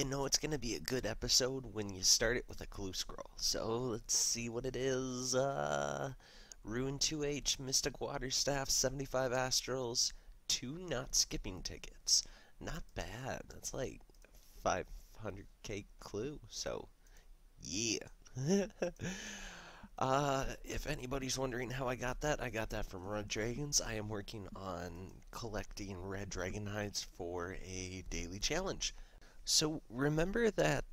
You know it's going to be a good episode when you start it with a clue scroll. So let's see what it is. Rune 2H, Mystic Waterstaff, 75 Astrals, 2 not skipping tickets. Not bad. That's like 500k clue. So, yeah. If anybody's wondering how I got that from Red Dragons. I am working on collecting red dragon hides for a daily challenge. So remember that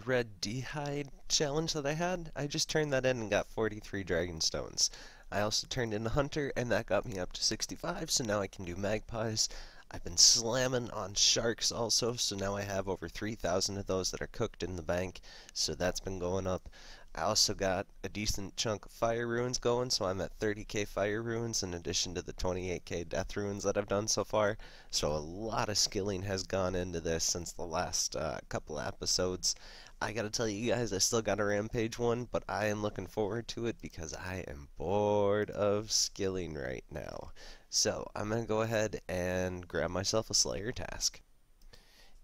red D-hide challenge that I had? I just turned that in and got 43 dragon stones. I also turned in a hunter and that got me up to 65, so now I can do magpies. I've been slamming on sharks also, so now I have over 3,000 of those that are cooked in the bank, so that's been going up. I also got a decent chunk of fire runes going, so I'm at 30k fire runes in addition to the 28k death runes that I've done so far. So a lot of skilling has gone into this since the last couple episodes. I gotta tell you guys, I still got a rampage one, but I am looking forward to it because I am bored of skilling right now. So I'm gonna go ahead and grab myself a Slayer task.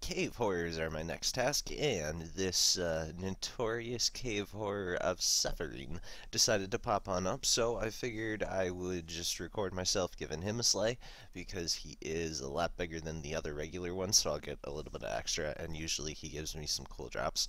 Cave horrors are my next task, and this notorious cave horror of suffering decided to pop on up, so I figured I would just record myself giving him a slay, because he is a lot bigger than the other regular ones, so I'll get a little bit of extra, and usually he gives me some cool drops.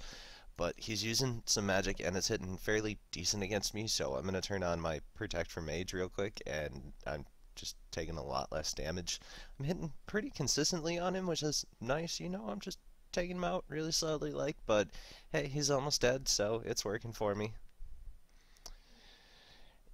But he's using some magic, and it's hitting fairly decent against me, so I'm going to turn on my Protect from Mage real quick, and I'm just taking a lot less damage. I'm hitting pretty consistently on him, which is nice, you know. I'm just taking him out really slowly, but hey, he's almost dead, so it's working for me.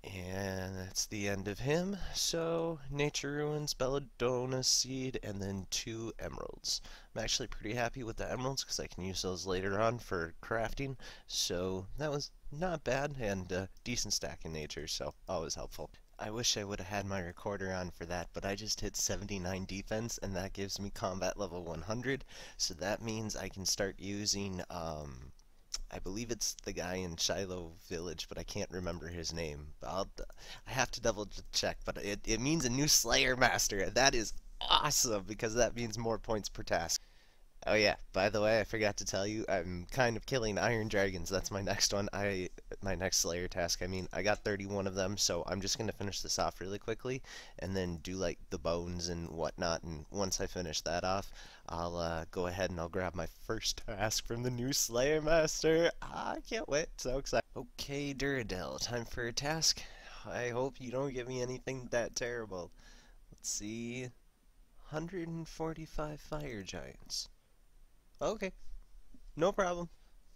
And that's the end of him. So, Nature Ruins, Belladonna Seed, and then 2 emeralds. I'm actually pretty happy with the emeralds because I can use those later on for crafting. So, that was not bad, and a decent stack in nature, so always helpful. I wish I would have had my recorder on for that, but I just hit 79 defense, and that gives me combat level 100, so that means I can start using, I believe it's the guy in Shiloh Village, but I can't remember his name. I have to double check, but it means a new Slayer Master. That is awesome, because that means more points per task. Oh yeah, by the way, I forgot to tell you, I'm kind of killing iron dragons. That's my next one. My next Slayer task. I mean, I got 31 of them, so I'm just gonna finish this off really quickly, and then do like the bones and whatnot. And once I finish that off, I'll go ahead and I'll grab my first task from the new Slayer Master. I can't wait. So excited. Okay, Duradel, time for a task. I hope you don't give me anything that terrible. Let's see. 145 fire giants. Okay, no problem.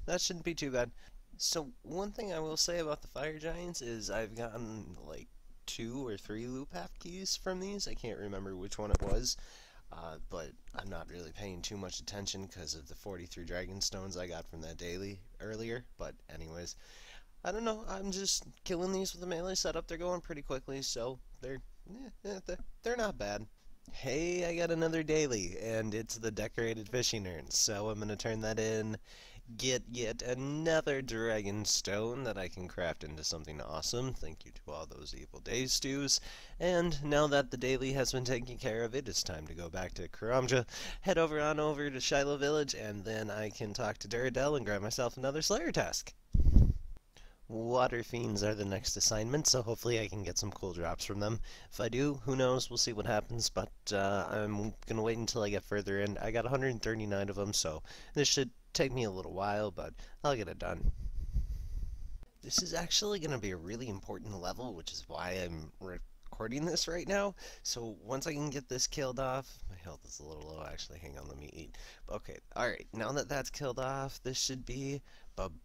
That shouldn't be too bad. So, one thing I will say about the fire giants is I've gotten like 2 or 3 loot path keys from these. I can't remember which one it was, but I'm not really paying too much attention because of the 43 dragon stones I got from that daily earlier. But anyways, I don't know. I'm just killing these with a melee setup. They're going pretty quickly, so they're not bad. Hey, I got another daily, and it's the decorated fishing urns, so I'm gonna turn that in, get yet another dragon stone that I can craft into something awesome. Thank you to all those evil day stews. And now that the daily has been taken care of, it is time to go back to Karamja, head over to Shiloh Village, and then I can talk to Duradel and grab myself another Slayer task. Water Fiends are the next assignment, so hopefully I can get some cool drops from them. If I do, who knows, we'll see what happens, but I'm gonna wait until I get further in. I got 139 of them, so this should take me a little while, but I'll get it done. This is actually gonna be a really important level, which is why I'm recording this right now. So once I can get this killed off, my health is a little low actually, hang on, let me eat. Okay, alright, now that that's killed off, this should be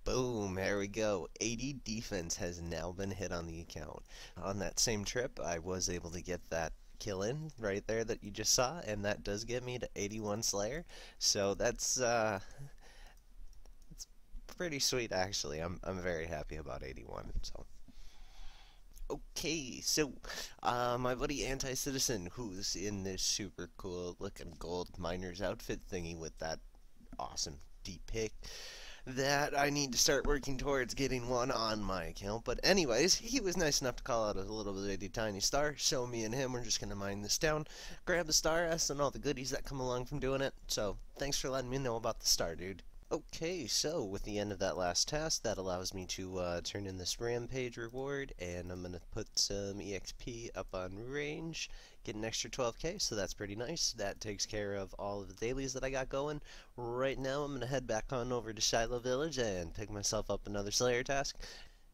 boom, there we go. 80 defense has now been hit on the account. On that same trip, I was able to get that kill in right there that you just saw, and that does get me to 81 Slayer. So that's it's pretty sweet actually. I'm very happy about 81. So okay, so my buddy Anti-Citizen, who's in this super cool looking gold miner's outfit thingy with that awesome deep pick, that I need to start working towards getting one on my account. But anyways, he was nice enough to call out a little bitty tiny star. So me and him are just going to mine this down, grab the star S and all the goodies that come along from doing it. So thanks for letting me know about the star, dude. Okay, so with the end of that last task, that allows me to turn in this rampage reward, and I'm going to put some EXP up on range, get an extra 12k, so that's pretty nice. That takes care of all of the dailies that I got going. Right now, I'm going to head back on over to Shiloh Village and pick myself up another Slayer task.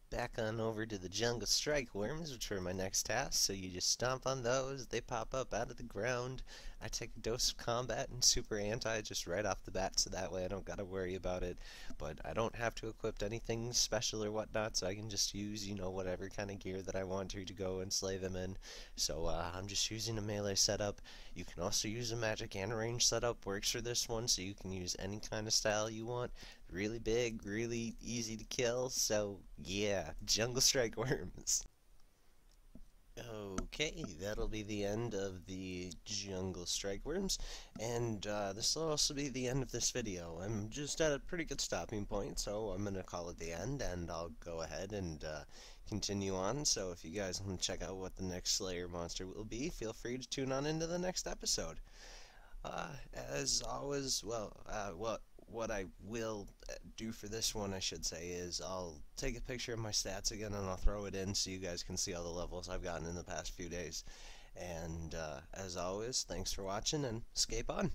Back on over to the jungle strike worms, which are my next task. So you just stomp on those, they pop up out of the ground. I take a dose of combat and super anti just right off the bat, so that way I don't gotta worry about it. But I don't have to equip anything special or whatnot, so I can just use, whatever kind of gear that I want to go and slay them in. So I'm just using a melee setup. You can also use a magic and a range setup, works for this one, so you can use any kind of style you want. Really big, really easy to kill, so yeah, jungle strike worms. Okay, that'll be the end of the jungle strike worms, and this will also be the end of this video. I'm just at a pretty good stopping point, so I'm gonna call it the end, and I'll go ahead and continue on. So if you guys want to check out what the next Slayer monster will be, feel free to tune on into the next episode. As always, what I will do for this one, I should say, is I'll take a picture of my stats again and I'll throw it in so you guys can see all the levels I've gotten in the past few days. And as always, thanks for watching and escape on.